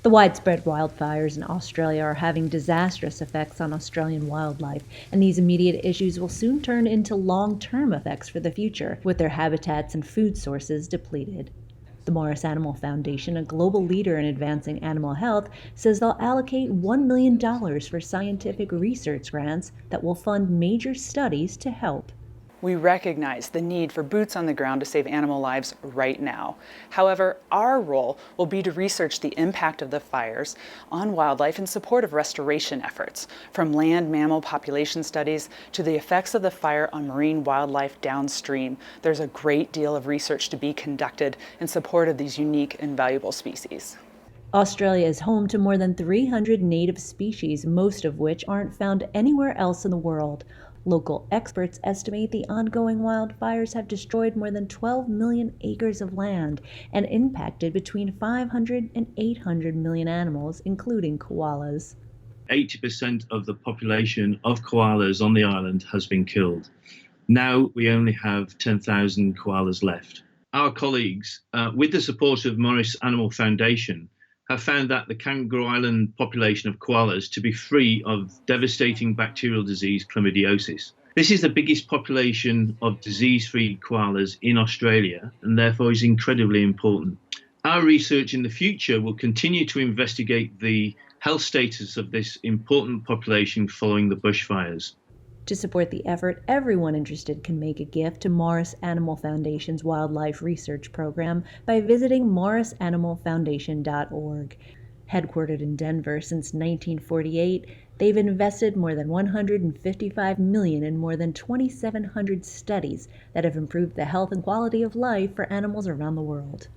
The widespread wildfires in Australia are having disastrous effects on Australian wildlife, and these immediate issues will soon turn into long-term effects for the future, with their habitats and food sources depleted. The Morris Animal Foundation, a global leader in advancing animal health, says they'll allocate $1 million for scientific research grants that will fund major studies to help. We recognize the need for boots on the ground to save animal lives right now. However, our role will be to research the impact of the fires on wildlife in support of restoration efforts, from land mammal population studies to the effects of the fire on marine wildlife downstream. There's a great deal of research to be conducted in support of these unique and valuable species. Australia is home to more than 300 native species, most of which aren't found anywhere else in the world. Local experts estimate the ongoing wildfires have destroyed more than 12 million acres of land and impacted between 500 and 800 million animals, including koalas. 80% of the population of koalas on the island has been killed. Now we only have 10,000 koalas left. Our colleagues, with the support of Morris Animal Foundation, have found that the Kangaroo Island population of koalas to be free of devastating bacterial disease chlamydiosis. This is the biggest population of disease-free koalas in Australia and therefore is incredibly important. Our research in the future will continue to investigate the health status of this important population following the bushfires. To support the effort, everyone interested can make a gift to Morris Animal Foundation's Wildlife Research Program by visiting morrisanimalfoundation.org. Headquartered in Denver since 1948, they've invested more than $155 million in more than 2,700 studies that have improved the health and quality of life for animals around the world.